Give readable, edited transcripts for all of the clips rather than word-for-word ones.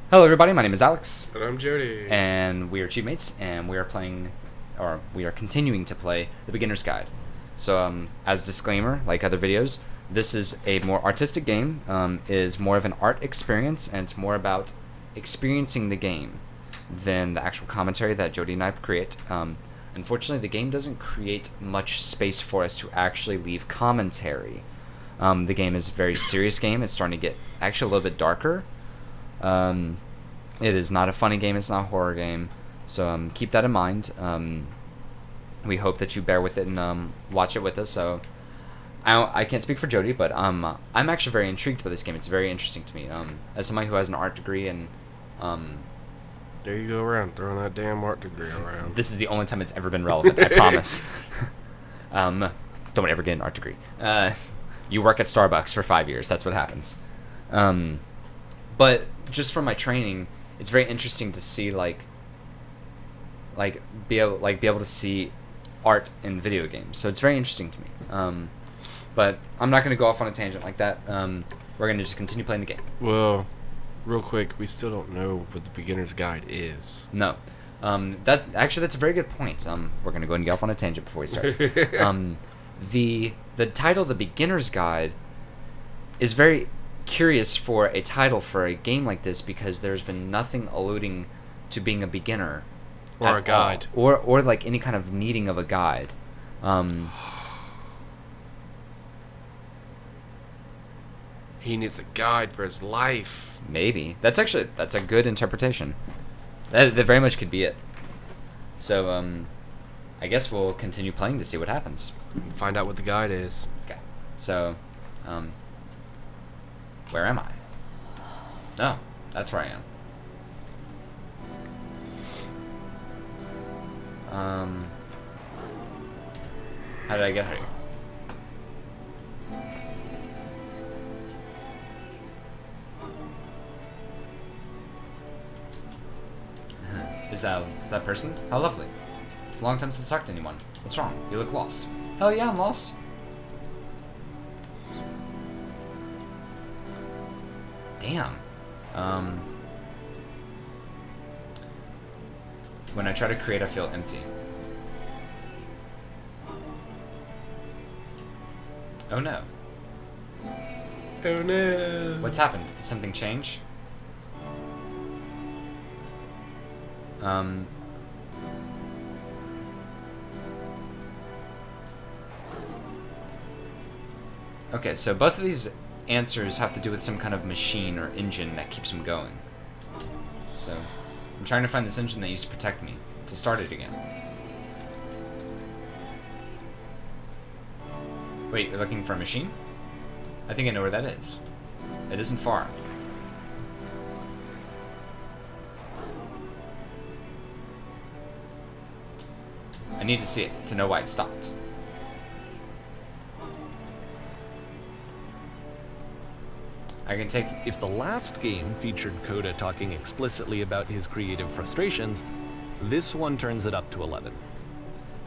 Hello everybody, my name is Alex. And I'm Jody. And we are AchieveMates, and we are playing, or we are continuing to play The Beginner's Guide. So, as a disclaimer, like other videos, this is a more artistic game, is more of an art experience, and it's more about experiencing the game than the actual commentary that Jody and I create. Unfortunately, the game doesn't create much space for us to actually leave commentary. The game is a very serious game. It's starting to get actually a little bit darker. It is not a funny game. It's not a horror game. So keep that in mind. We hope that you bear with it and watch it with us. So I can't speak for Jody, but I'm actually very intrigued by this game. It's very interesting to me. As somebody who has an art degree and There you go around throwing that damn art degree around. this is the only time it's ever been relevant. I promise. Don't ever get an art degree. You work at Starbucks for 5 years. That's what happens. But just from my training, it's very interesting to see be able to see art in video games. So it's very interesting to me. But I'm not going to go off on a tangent like that. We're going to just continue playing the game. Well, real quick, we still don't know what the beginner's guide is. No. That's a very good point. We're going to go and get off on a tangent before we start. The title, The Beginner's Guide, is very curious for a title for a game like this because there's been nothing alluding to being a beginner Or a guide. or like any kind of needing of a guide. He needs a guide for his life. Maybe that's a good interpretation. That very much could be it. So I guess we'll continue playing to see what happens. Find out what the guide is. Okay. So where am I? No, that's where I am. How did I get here? Is that person? How lovely. It's a long time since I talked to anyone. What's wrong? You look lost. Hell yeah, I'm lost. Damn. When I try to create, I feel empty. Oh no. Oh no. What's happened? Did something change? Okay, so both of these answers have to do with some kind of machine or engine that keeps them going. So, I'm trying to find this engine that used to protect me, to start it again. Wait, you're looking for a machine? I think I know where that is. It isn't far. I need to see it to know why it stopped. I can take... If the last game featured Coda talking explicitly about his creative frustrations, this one turns it up to 11.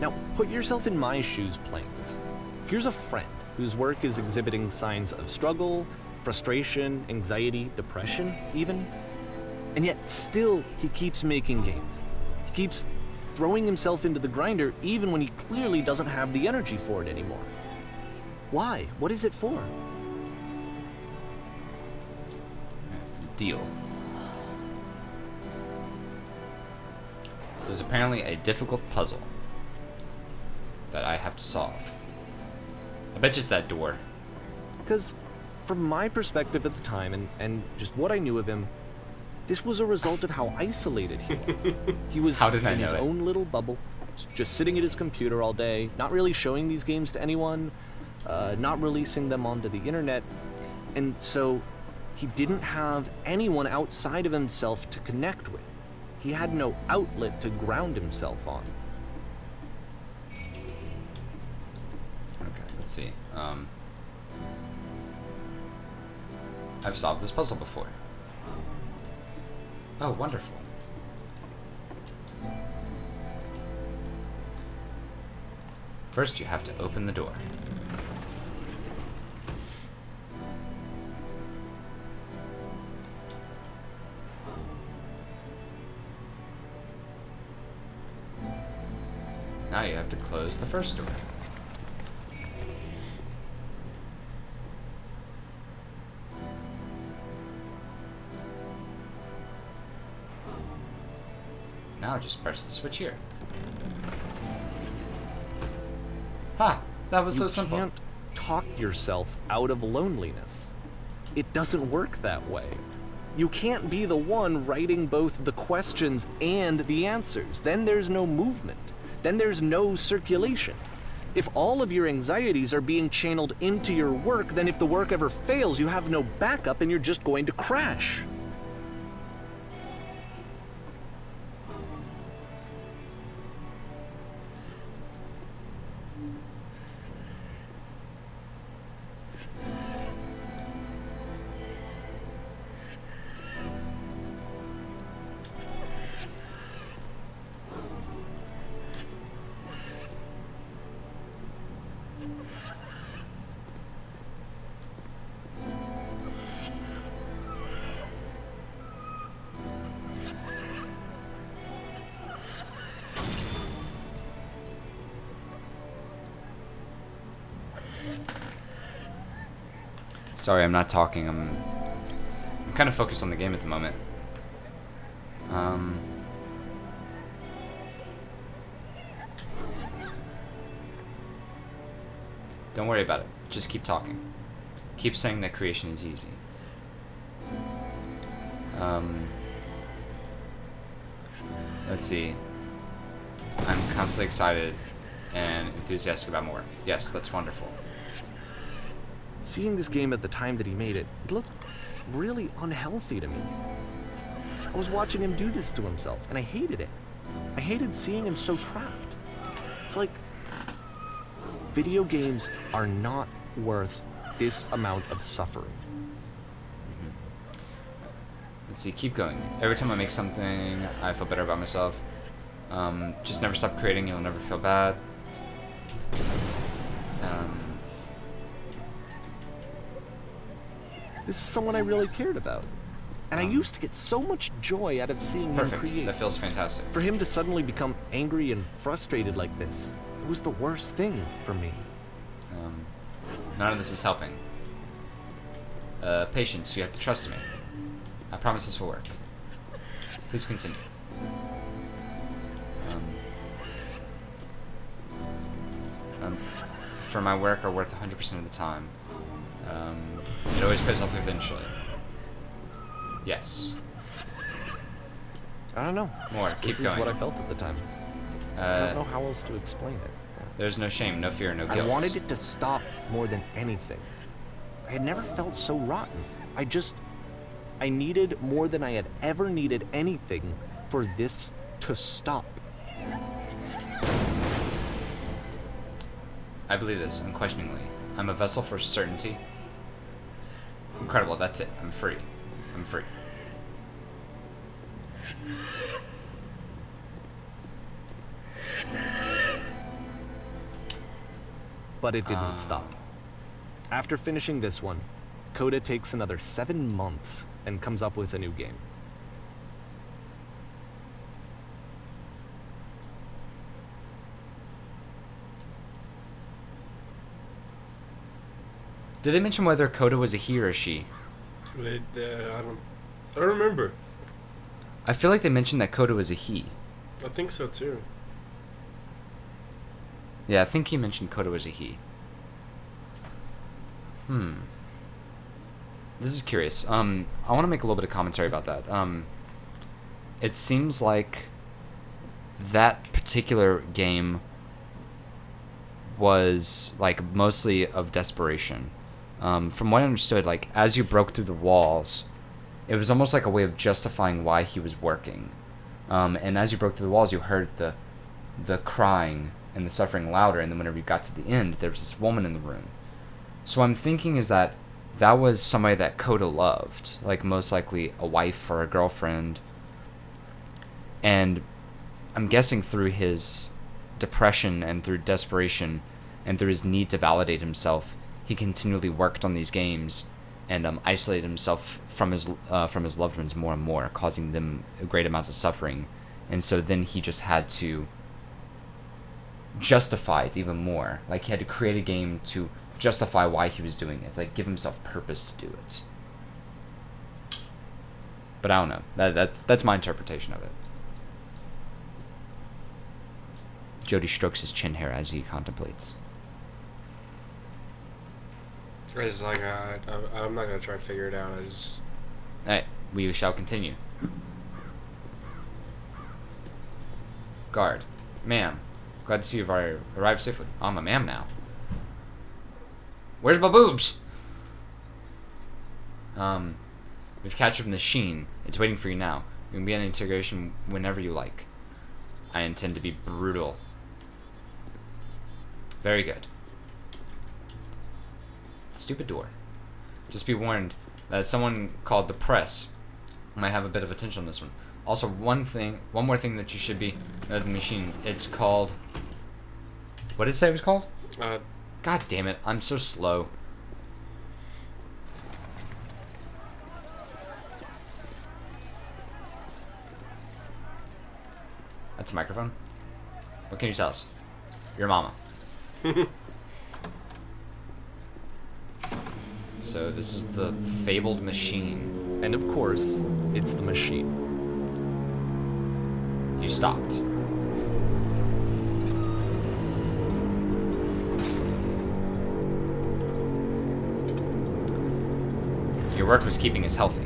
Now, put yourself in my shoes playing this. Here's a friend whose work is exhibiting signs of struggle, frustration, anxiety, depression, even. And yet, still, he keeps making games. He keeps throwing himself into the grinder even when he clearly doesn't have the energy for it anymore. Why? What is it for? Deal. So there's apparently a difficult puzzle that I have to solve. I bet it's that door. Because from my perspective at the time and just what I knew of him, this was a result of how isolated he was. He was How did I in know his it? own little bubble, just sitting at his computer all day, not really showing these games to anyone, not releasing them onto the internet, and so he didn't have anyone outside of himself to connect with. He had no outlet to ground himself on. Okay, let's see. I've solved this puzzle before. Oh, wonderful. First, you have to open the door. Now you have to close the first door. Now just press the switch here. Ha! That was so simple. You can't talk yourself out of loneliness. It doesn't work that way. You can't be the one writing both the questions and the answers. Then there's no movement. Then there's no circulation. If all of your anxieties are being channeled into your work, then if the work ever fails, you have no backup and you're just going to crash. Sorry, I'm not talking. I'm kind of focused on the game at the moment. Don't worry about it. Just keep talking. Keep saying that creation is easy. Let's see. I'm constantly excited and enthusiastic about my work. Yes, that's wonderful. Seeing this game at the time that he made it, it looked really unhealthy to me. I was watching him do this to himself, and I hated it. I hated seeing him so trapped. It's like, video games are not worth this amount of suffering. Let's see, keep going. Every time I make something, I feel better about myself. Just never stop creating, you'll never feel bad. This is someone I really cared about. And I used to get so much joy out of seeing him Perfect. create. That feels fantastic. For him to suddenly become angry and frustrated like this, it was the worst thing for me. None of this is helping. Patience, you have to trust me. I promise this will work. Please continue. For my work are worth 100% of the time. It always pays off eventually. Yes. I don't know. More. Keep This going. is what I felt at the time. I don't know how else to explain it. There's no shame, no fear, no guilt. I wanted it to stop more than anything. I had never felt so rotten. I needed more than I had ever needed anything for this to stop. I believe this, unquestioningly. I'm a vessel for certainty. Incredible, that's it. I'm free. I'm free. But it didn't stop. After finishing this one, Coda takes another 7 months and comes up with a new game. Did they mention whether Coda was a he or a she? I don't remember. I feel like they mentioned that Coda was a he. I think so too. Yeah, I think he mentioned Coda was a he. This is curious. I want to make a little bit of commentary about that. It seems like that particular game was like mostly of desperation. From what I understood, like as you broke through the walls, it was almost like a way of justifying why he was working. And as you broke through the walls, you heard the crying and the suffering louder, and then whenever you got to the end, there was this woman in the room. So what I'm thinking is that was somebody that Coda loved, like most likely a wife or a girlfriend. And I'm guessing through his depression and through desperation and through his need to validate himself, he continually worked on these games and isolated himself from his loved ones more and more, causing them a great amount of suffering. And so then he just had to justify it even more. Like, he had to create a game to justify why he was doing it. It's like, give himself purpose to do it. But I don't know. That's my interpretation of it. Jody strokes his chin hair as he contemplates. It's like, I'm not going to try to figure it out. Alright, we shall continue. Guard. Ma'am. Glad to see you've arrived safely. Oh, I'm a ma'am now. Where's my boobs? We've captured the machine. It's waiting for you now. You can be on interrogation whenever you like. I intend to be brutal. Very good. Stupid door. Just be warned that someone called the press might have a bit of attention on this one. Also, one more thing that you should be the machine. It's called. What did it say it was called? God damn it! I'm so slow. That's a microphone. What can you tell us? Your mama. So this is the fabled machine. And of course, it's the machine. You stopped. Your work was keeping us healthy.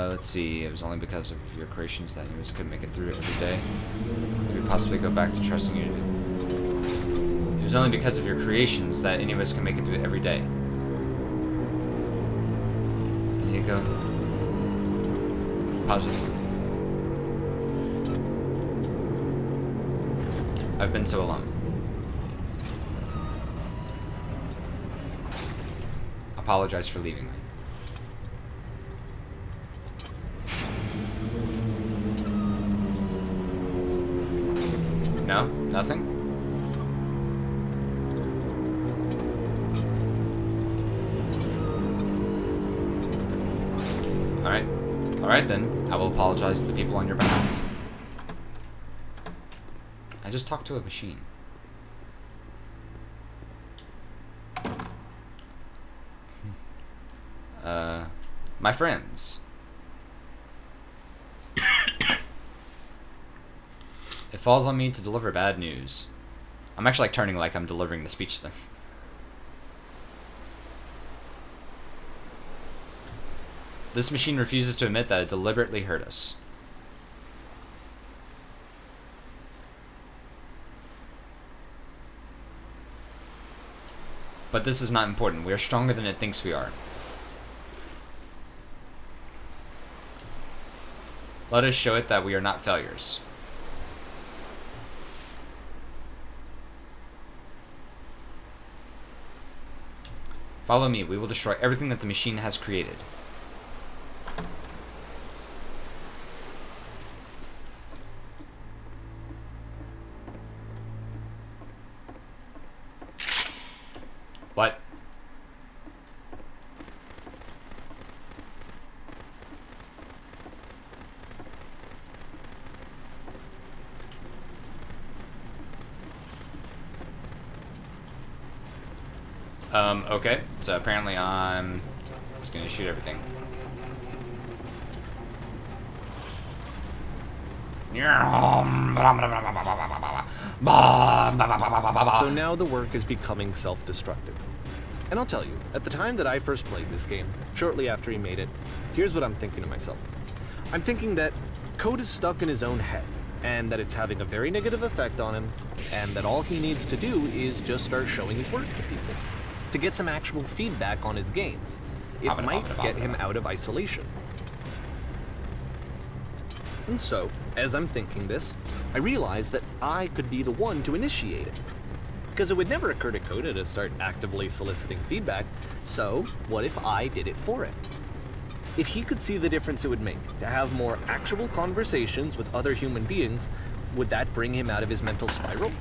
Let's see. It was only because of your creations that any of us could make it through every day. Could we possibly go back to trusting you? It was only because of your creations that any of us can make it through every day. There you go. Apologies. I've been so alone. Apologize for leaving me. No? Nothing? Alright. Alright then. I will apologize to the people on your behalf. I just talked to a machine. My friends. It falls on me to deliver bad news. I'm actually like turning like I'm delivering the speech thing. This machine refuses to admit that it deliberately hurt us. But this is not important. We are stronger than it thinks we are. Let us show it that we are not failures. Follow me. We will destroy everything that the machine has created. What? Okay. So apparently I'm just gonna shoot everything. So now the work is becoming self-destructive. And I'll tell you, at the time that I first played this game, shortly after he made it, here's what I'm thinking to myself. I'm thinking that code is stuck in his own head, and that it's having a very negative effect on him, and that all he needs to do is just start showing his work to people, to get some actual feedback on his games. It might get him out of isolation. And so, as I'm thinking this, I realize that I could be the one to initiate it. Because it would never occur to Coda to start actively soliciting feedback, so what if I did it for him? If he could see the difference it would make to have more actual conversations with other human beings, would that bring him out of his mental spiral?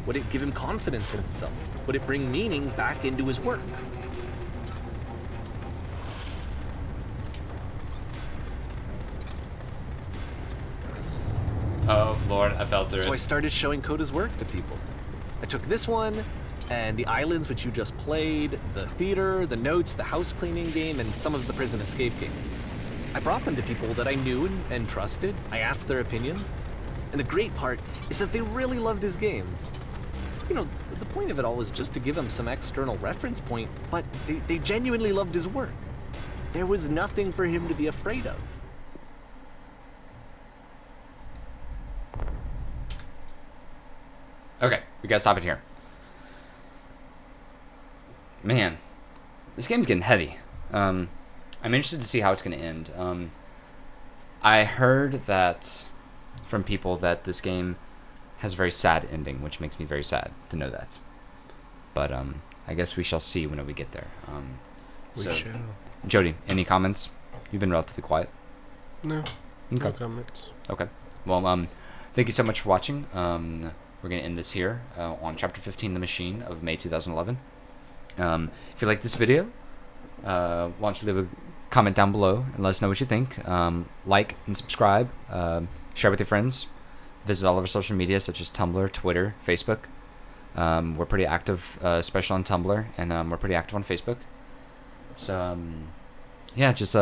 Would it give him confidence in himself? Would it bring meaning back into his work? Lord, I fell through So I it. started showing Coda's work to people. I took this one, and the islands which you just played, the theater, the notes, the house cleaning game, and some of the prison escape games. I brought them to people that I knew and trusted. I asked their opinions. And the great part is that they really loved his games. You know, the point of it all was just to give him some external reference point, but they genuinely loved his work. There was nothing for him to be afraid of. Okay, we gotta stop it here. Man, this game's getting heavy. I'm interested to see how it's gonna end. I heard that from people that this game has a very sad ending, which makes me very sad to know that. But I guess we shall see when we get there. We shall. Jody, any comments? You've been relatively quiet. No. Okay. No comments. Okay. Well, thank you so much for watching. We're going to end this here on Chapter 15, The Machine of May 2011. If you like this video, why don't you leave a comment down below and let us know what you think. Like and subscribe. Share with your friends. Visit all of our social media such as Tumblr, Twitter, Facebook. We're pretty active, especially on Tumblr, and we're pretty active on Facebook. So, yeah, just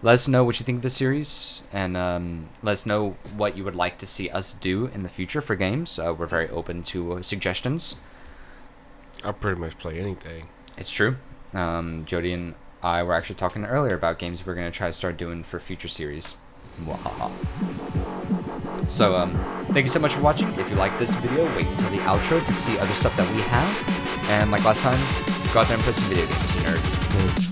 let us know what you think of the series, and let us know what you would like to see us do in the future for games. We're very open to suggestions. I'll pretty much play anything. It's true. Jody and I were actually talking earlier about games we're going to try to start doing for future series. Wahaha. So, thank you so much for watching. If you like this video, wait until the outro to see other stuff that we have. And like last time, go out there and play some video games, you nerds.